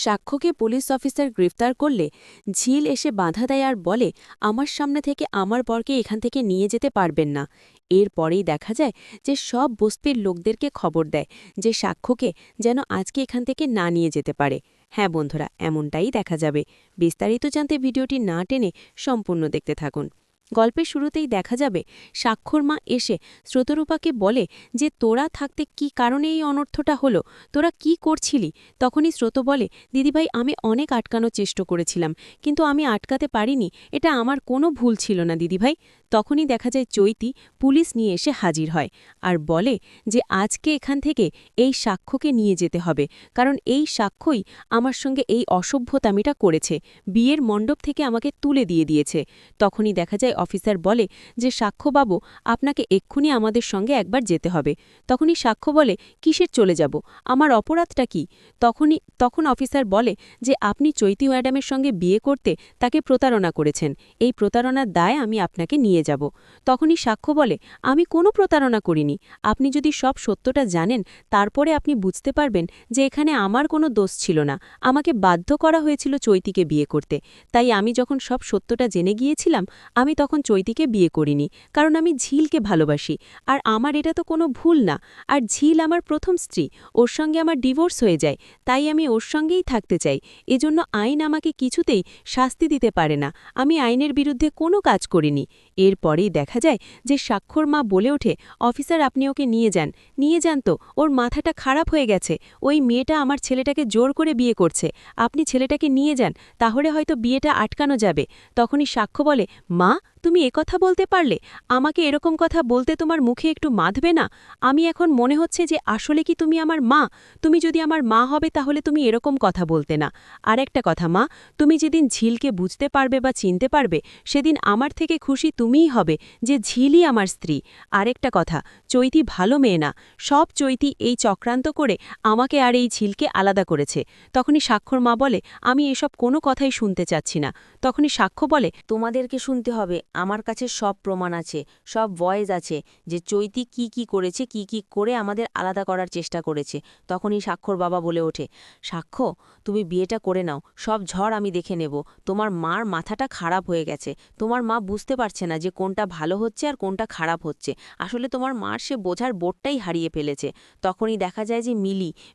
সাক্ষ্যকে police officer গ্রেফতার করলে ঝিল এসে বাধা দেয় আর বলে আমার সামনে থেকে আমার বরকে এখান থেকে নিয়ে যেতে পারবেন না। এরপরেই দেখা যায় যে সব বস্তির লোকদেরকে খবর দেয় যে সাক্ষ্যকে যেন আজকে এখান থেকে না নিয়ে যেতে পারে। হ্যাঁ বন্ধুরা, এমনটাই দেখা যাবে। বিস্তারিত জানতে ভিডিওটি না টেনে সম্পূর্ণ দেখতে থাকুন। গল্পের শুরুতেই দেখা যাবে সাক্ষর মা এসে স্রোতরূপাকে বলে যে তোরা থাকতে কি কারণে এই অনর্থটা হলো, তোরা কি করছিলি। তখনই স্রোত বলে দিদিভাই, আমি অনেক আটকানোর চেষ্টা করেছিলাম, কিন্তু আমি আটকাতে পারিনি, এটা আমার কোনো ভুল ছিল না দিদিভাই। তখনই দেখা যায় চৈতি পুলিশ নিয়ে এসে হাজির হয় আর বলে যে আজকে এখান থেকে এই সাক্ষ্যকে নিয়ে যেতে হবে, কারণ এই সাক্ষ্যই আমার সঙ্গে এই অসভ্যতামিটা করেছে, বিয়ের মণ্ডপ থেকে আমাকে তুলে দিয়েছে। তখনই দেখা যায় অফিসার বলে যে সাক্ষ্যবাবু, আপনাকে এক্ষুনি আমাদের সঙ্গে একবার যেতে হবে। তখনই সাক্ষ্য বলে কিসের চলে যাব, আমার অপরাধটা কি। তখন অফিসার বলে যে আপনি চৈতি ম্যাডামের সঙ্গে বিয়ে করতে তাকে প্রতারণা করেছেন, এই প্রতারণার দায় আমি আপনাকে নিয়ে যাব। তখনই সাক্ষ্য বলে আমি কোনো প্রতারণা করিনি, আপনি যদি সব সত্যটা জানেন তারপরে আপনি বুঝতে পারবেন যে এখানে আমার কোনো দোষ ছিল না, আমাকে বাধ্য করা হয়েছিল চৈতিকে বিয়ে করতে। তাই আমি যখন সব সত্যটা জেনে গিয়েছিলাম আমি তখন চৈতিকে বিয়ে করিনি, কারণ আমি ঝিলকে ভালোবাসি আর আমার এটা তো কোনো ভুল না। আর ঝিল আমার প্রথম স্ত্রী, ওর সঙ্গে আমার ডিভোর্স হয়ে যায়, তাই আমি ওর সঙ্গেই থাকতে চাই। এজন্য আইন আমাকে কিছুতেই শাস্তি দিতে পারে না, আমি আইনের বিরুদ্ধে কোনো কাজ করিনি। এরপরেই দেখা যায় যে সাক্ষর মা বলে ওঠে অফিসার আপনি ওকে নিয়ে যান তো, ওর মাথাটা খারাপ হয়ে গেছে, ওই মেয়েটা আমার ছেলেটাকে জোর করে বিয়ে করছে, আপনি ছেলেটাকে নিয়ে যান, তাহলে হয়তো বিয়েটা আটকানো যাবে। তখনই সাক্ষ্য বলে মা, তুমি একথা বলতে পারলে, আমাকে এরকম কথা বলতে তোমার মুখে একটু মাধবে না। আমি এখন মনে হচ্ছে যে আসলে কি তুমি আমার মা, তুমি যদি আমার মা হবে তাহলে তুমি এরকম কথা বলতে না। আর একটা কথা মা, তুমি যেদিন ঝিলকে বুঝতে পারবে বা চিনতে পারবে সেদিন আমার থেকে খুশি তুমিই হবে যে ঝিলই আমার স্ত্রী। আরেকটা কথা, চৈতি ভালো মেয়ে না, সব চৈতি এই চক্রান্ত করে আমাকে আর এই ঝিলকে আলাদা করেছে। তখনই সাক্ষর মা বলে আমি এসব কোনো কথাই শুনতে চাচ্ছি না। তখনই সাক্ষ্য বলে তোমাদেরকে শুনতে হবে, আমার কাছে সব প্রমাণ আছে, সব ভয়েস আছে যে চৈতি কি করেছে, কি করে আমাদের আলাদা করার চেষ্টা করেছে। তখনই সাক্ষর বাবা বলে ওঠে সাক্ষ্য, তুমি বিয়েটা করে নাও, সব ঝড় আমি দেখে নেব। তোমার মার মাথাটা খারাপ হয়ে গেছে, তোমার মা বুঝতে পারছে না যে কোনটা ভালো হচ্ছে আর কোনটা খারাপ হচ্ছে। আসলে তোমার মার সে বোঝার বোধটাই হারিয়ে ফেলেছে। তখনই দেখা যায় যে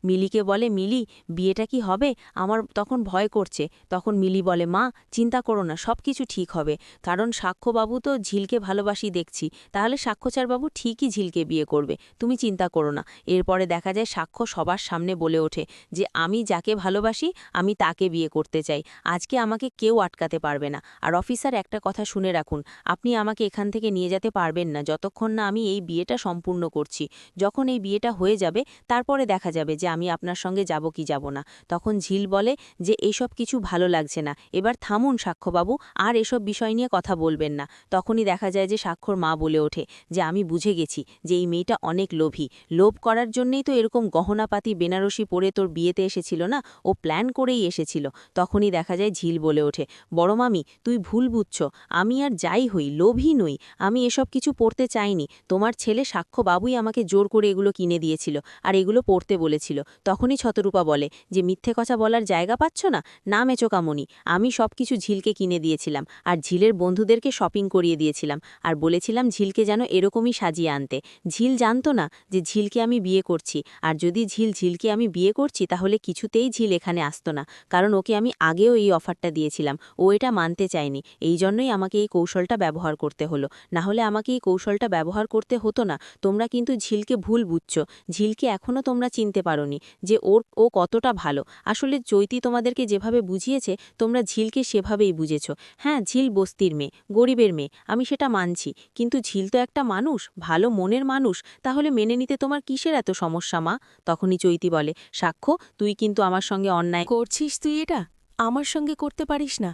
মিলিকে বলে মিলি, বিয়েটা কি হবে, আমার তখন ভয় করছে। তখন মিলি বলে মা চিন্তা করো না, সব কিছু ঠিক হবে, কারণ সাক্ষ্যবাবু তো ঝিলকে ভালোবাসি দেখছি, তাহলে সাক্ষ্যচারবাবু ঠিকই ঝিলকে বিয়ে করবে, তুমি চিন্তা করো না। এরপরে দেখা যায় সাক্ষ্য সবার সামনে বলে ওঠে যে আমি যাকে ভালোবাসি আমি তাকে বিয়ে করতে চাই, আজকে আমাকে কেউ আটকাতে পারবে না। আর অফিসার একটা কথা শুনে রাখুন, আপনি আমাকে এখান থেকে নিয়ে যেতে পারবেন না যতক্ষণ না আমি এই বিয়েটা সম্পূর্ণ করছি। যখন এই বিয়েটা হয়ে যাবে তারপরে দেখা যাবে যে আমি আপনার সঙ্গে যাব কি যাব না। তখন ঝিল বলে যে এইসব কিছু ভালো লাগছে না, এবার থামুন সাক্ষ্যবাবু, আর এসব বিষয় নিয়ে কথা বলবেন না। তখনই দেখা যায় যে সাক্ষর মা বলে ওঠে যে আমি বুঝে গেছি যে এই মেয়েটা অনেক লোভী, লোভ করার জন্যই তো এরকম গহনাপাতি বেনারসি পরে তোর বিয়েতে এসেছিল না, ও প্ল্যান করেই এসেছিল। তখনই দেখা যায় ঝিল বলে ওঠে বড় মামি তুই ভুল বুঝছ, আমি আর যাই হই লোভী নই, আমি এসব কিছু পড়তে চাইনি, তোমার ছেলে সাক্ষ্যবাবুই আমাকে জোর করে এগুলো কিনে দিয়েছিল আর এগুলো পড়তে বলেছিল। তখনই শতরূপা বলে যে মিথ্যে কথা বলার জায়গা পাচ্ছ না, না মেচোকামনি, আমি সব কিছু ঝিলকে কিনে দিয়েছিলাম আর ঝিলের বন্ধুদেরকে শপিং করিয়ে দিয়েছিলাম আর বলেছিলাম ঝিলকে যেন এরকমই সাজিয়ে আনতে। ঝিল জানতো না যে ঝিলকে আমি বিয়ে করছি, আর যদি ঝিলকে আমি বিয়ে করছি তাহলে কিছুতেই ঝিল এখানে আসতো না, কারণ ওকে আমি আগেও এই অফারটা দিয়েছিলাম, ও এটা মানতে চায়নি, এই জন্যই আমাকে এই কৌশলটা ব্যবহার করতে হলো, না হলে আমাকে এই কৌশলটা ব্যবহার করতে হতো না। তোমরা কিন্তু ঝিলকে ভুল বুঝছো, ঝিলকে এখনও তোমরা চিনতে পারোনি যে ও কতটা ভালো। আসলে চৈতি তোমাদেরকে যেভাবে বুঝিয়েছে তোমরা ঝিলকে সেভাবেই বুঝেছ। হ্যাঁ, ঝিল বস্তির মেয়ে, গরিবের মেয়ে, আমি সেটা মানছি, কিন্তু ঝিল তো একটা মানুষ, ভালো মনের মানুষ, তাহলে মেনে নিতে তোমার কিসের এত সমস্যা মা। তখনই চৈতি বলে সাক্ষ্য, তুই কিন্তু আমার সঙ্গে অন্যায় করছিস, তুই এটা আমার সঙ্গে করতে পারিস না।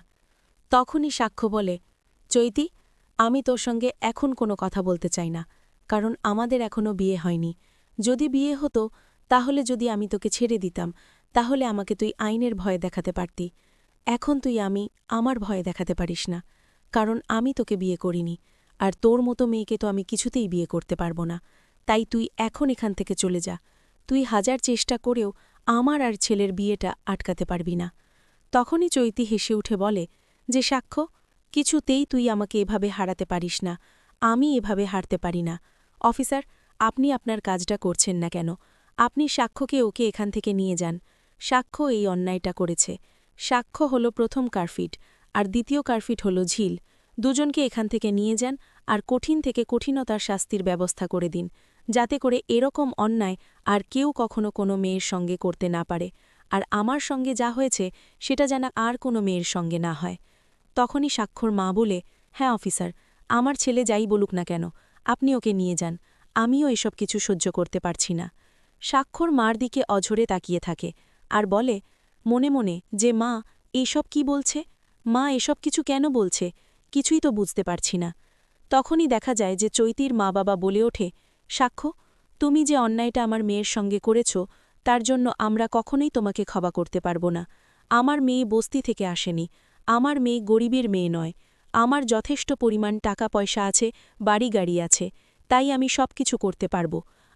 তখনই সাক্ষ্য বলে চৈতি, আমি তোর সঙ্গে এখন কোনো কথা বলতে চাই না, কারণ আমাদের এখনও বিয়ে হয়নি। যদি বিয়ে হতো তাহলে যদি আমি তোকে ছেড়ে দিতাম তাহলে আমাকে তুই আইনের ভয় দেখাতে পারতি। এখন তুই আমার ভয় দেখাতে পারিস না, কারণ আমি তোকে বিয়ে করিনি, আর তোর মতো মেয়েকে তো আমি কিছুতেই বিয়ে করতে পারবো না। তাই তুই এখন এখান থেকে চলে যা। তুই হাজার চেষ্টা করেও আমার আর ছেলের বিয়েটা আটকাতে পারবি না। তখনই চৈতি হেসে উঠে বলে যে সাক্ষ্য, কিছুতেই তুই আমাকে এভাবে হারাতে পারিস না, আমি এভাবে হারতে পারি না। অফিসার, আপনি আপনার কাজটা করছেন না কেন? আপনি সাক্ষ্যকে ওকে এখান থেকে নিয়ে যান। সাক্ষ্য এই অন্যায়টা করেছে। সাক্ষ্য হল প্রথম কারফিট, আর দ্বিতীয় কারফিট হল ঝিল। দুজনকে এখান থেকে নিয়ে যান আর কঠিন থেকে কঠিনতার শাস্তির ব্যবস্থা করে দিন, যাতে করে এরকম অন্যায় আর কেউ কখনো কোনো মেয়ের সঙ্গে করতে না পারে। আর আমার সঙ্গে যা হয়েছে সেটা যেন আর কোনো মেয়ের সঙ্গে না হয়। তখনই সাক্ষর মা বলে, হ্যাঁ অফিসার, আমার ছেলে যাই বলুক না কেন, আপনি ওকে নিয়ে যান, আমিও এসব কিছু সহ্য করতে পারছি না। সাক্ষর মার দিকে অঝরে তাকিয়ে থাকে আর বলে মনে মনে যে মা, এইসব কি বলছে? মা এসব কিছু কেন বলছে? কিছুই তো বুঝতে পারছি না। তখনই দেখা যায় যে চৈতির মা বাবা বলে ওঠে, সাক্ষ্য, তুমি যে অন্যায়টা আমার মেয়ের সঙ্গে করেছ তার জন্য আমরা কখনোই তোমাকে ক্ষমা করতে পারব না। আমার মেয়ে বস্তি থেকে আসেনি, আমার মেয়ে গরিবের মেয়ে নয়, আমার যথেষ্ট পরিমাণ টাকা পয়সা আছে, বাড়ি গাড়ি আছে, তাই আমি সব কিছু করতে পারব।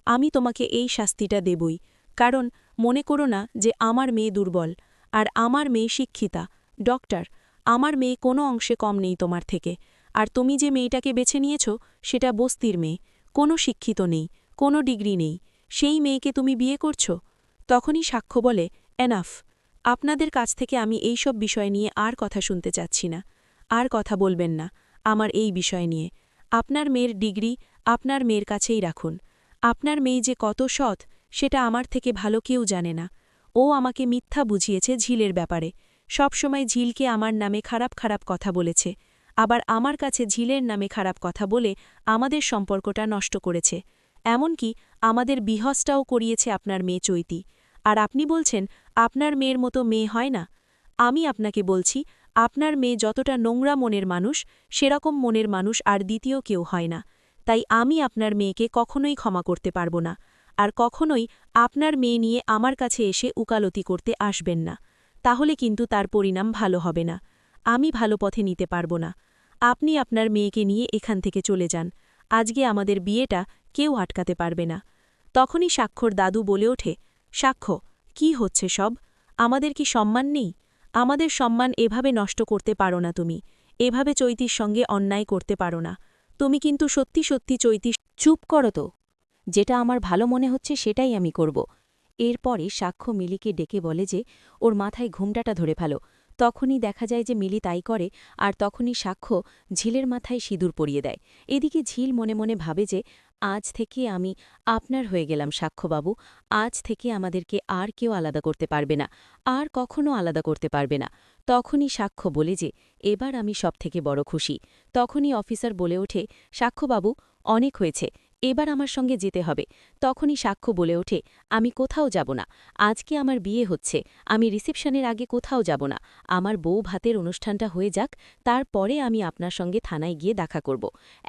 আমি তোমাকে এই শাস্তিটা দেবই, কারণ মনে করো না যে আমার মেয়ে দুর্বল, আর আমার মেয়ে শিক্ষিতা, ডক্টর। আমার মেয়ে কোনো অংশে কম নেই তোমার থেকে। আর তুমি যে মেয়েটাকে বেছে নিয়েছ সেটা বস্তির মেয়ে, কোনো শিক্ষিত নেই, কোনো ডিগ্রি নেই, সেই মেয়েকে তুমি বিয়ে করছ? তখনই সাক্ষ্য বলে, এনাফ, আপনাদের কাছ থেকে আমি এই সব বিষয় নিয়ে আর কথা শুনতে চাচ্ছি না। আর কথা বলবেন না আমার এই বিষয় নিয়ে। আপনার মেয়ের ডিগ্রি আপনার মেয়ের কাছেই রাখুন। আপনার মেয়ে যে কত সৎ সেটা আমার থেকে ভালো কেউ জানে না। ও আমাকে মিথ্যা বুঝিয়েছে ঝিলের ব্যাপারে, সবসময় ঝিলকে আমার নামে খারাপ খারাপ কথা বলেছে, আবার আমার কাছে ঝিলের নামে খারাপ কথা বলে আমাদের সম্পর্কটা নষ্ট করেছে। এমনকি আমাদের বিহসটাও করিয়েছে আপনার মেয়ে চৈতি। আর আপনি বলছেন আপনার মেয়ের মতো মেয়ে হয় না? আমি আপনাকে বলছি, আপনার মেয়ে যতটা নোংরা মনের মানুষ সেরকম মনের মানুষ আর দ্বিতীয় কেউ হয় না। তাই আমি আপনার মেয়েকে কখনোই ক্ষমা করতে পারব না। আর কখনোই আপনার মেয়ে নিয়ে আমার কাছে এসে উকালতি করতে আসবেন না, তাহলে কিন্তু তার পরিণাম ভালো হবে না। আমি ভালো পথে নিতে পারব না। আপনি আপনার মেয়েকে নিয়ে এখান থেকে চলে যান। আজকে আমাদের বিয়েটা কেউ আটকাতে পারবে না। তখনই সাক্ষর দাদু বলে ওঠে, সাক্ষ্য, কি হচ্ছে সব? আমাদের কি সম্মান নেই? আমাদের সম্মান এভাবে নষ্ট করতে পারো না তুমি, এভাবে চৈতির সঙ্গে অন্যায় করতে পারো না। তুমি কিন্তু সত্যি সত্যি চৈতি। চুপ করো তো, যেটা আমার ভালো মনে হচ্ছে সেটাই আমি করব। এরপরে সাক্ষ্য মিলিকে ডেকে বলে যে ওর মাথায় ঘুমটাটা ধরে ফেলো। তখনই দেখা যায় যে মিলি তাই করে, আর তখনই সাক্ষ্য ঝিলের মাথায় সিঁদুর পরিয়ে দেয়। এদিকে ঝিল মনে মনে ভাবে যে আজ থেকে আমি আপনার হয়ে গেলাম সাক্ষ্যবাবু, আজ থেকে আমাদেরকে আর কেউ আলাদা করতে পারবে না, আর কখনো আলাদা করতে পারবে না। তখনই সাক্ষ্য বলে যে এবার আমি সবথেকে বড় খুশি। তখনই অফিসার বলে ওঠে, সাক্ষ্যবাবু, অনেক হয়েছে, এবার আমার সঙ্গে যেতে হবে। তখনই সাক্ষ্য বলে ওঠে, আমি কোথাও যাব না, আজকে আমার বিয়ে হচ্ছে, আমি রিসেপশনের আগে কোথাও যাব না। আমার বউ ভাতের অনুষ্ঠানটা হয়ে যাক, তারপরে আমি আপনার সঙ্গে থানায় গিয়ে দেখা করব।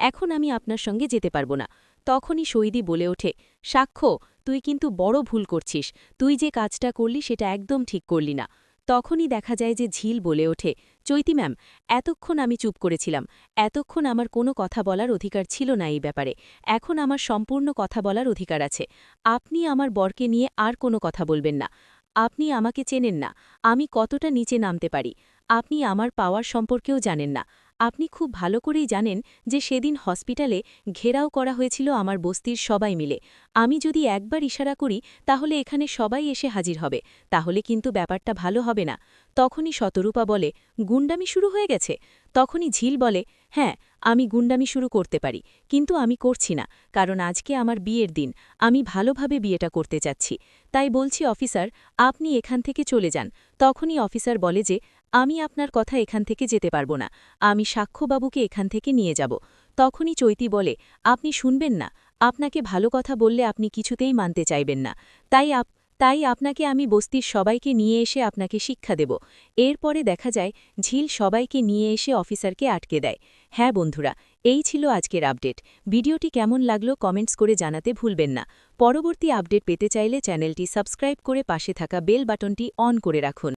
এখন আমি আপনার সঙ্গে যেতে পারব না। তখনই সৈদি বলে ওঠে, সাক্ষ্য, তুই কিন্তু বড় ভুল করছিস, তুই যে কাজটা করলি সেটা একদম ঠিক করলি না। তখনই দেখা যায় যে ঝিল বলে ওঠে, চৈতি ম্যাম, এতক্ষণ আমি চুপ করেছিলাম, এতক্ষণ আমার কোনো কথা বলার অধিকার ছিল না এই ব্যাপারে, এখন আমার সম্পূর্ণ কথা বলার অধিকার আছে। আপনি আমার বরকে নিয়ে আর কোনো কথা বলবেন না। আপনি আমাকে চেনেন না, আমি কতটা নিচে নামতে পারি। আপনি আমার পাওয়ার সম্পর্কেও জানেন না। আপনি খুব ভালো করেই জানেন যে সেদিন হসপিটালে ঘেরাও করা হয়েছিল আমার বস্তির সবাই মিলে। আমি যদি একবার ইশারা করি তাহলে এখানে সবাই এসে হাজির হবে, তাহলে কিন্তু ব্যাপারটা ভালো হবে না। তখনই শতরূপা বলে, গুন্ডামি শুরু হয়ে গেছে? তখনই ঝিল বলে, হ্যাঁ, আমি গুন্ডামি শুরু করতে পারি, কিন্তু আমি করছি না, কারণ আজকে আমার বিয়ের দিন, আমি ভালোভাবে বিয়েটা করতে চাচ্ছি। তাই বলছি অফিসার, আপনি এখান থেকে চলে যান। তখনই অফিসার বলে যে আমি আপনার কথা এখান থেকে যেতে পারবো না, আমি সাক্ষ্যবাবুকে এখান থেকে নিয়ে যাব। তখনই চৈতি বলে, আপনি শুনবেন না, আপনাকে ভালো কথা বললে আপনি কিছুতেই মানতে চাইবেন না, তাই আপনাকে আমি বস্তির সবাইকে নিয়ে এসে আপনাকে শিক্ষা দেব। এরপরে দেখা যায় ঝিল সবাইকে নিয়ে এসে অফিসারকে আটকে দেয়। হ্যাঁ বন্ধুরা, এই ছিল আজকের আপডেট। ভিডিওটি কেমন লাগলো কমেন্টস করে জানাতে ভুলবেন না। পরবর্তী আপডেট পেতে চাইলে চ্যানেলটি সাবস্ক্রাইব করে পাশে থাকা বেল বাটনটি অন করে রাখুন।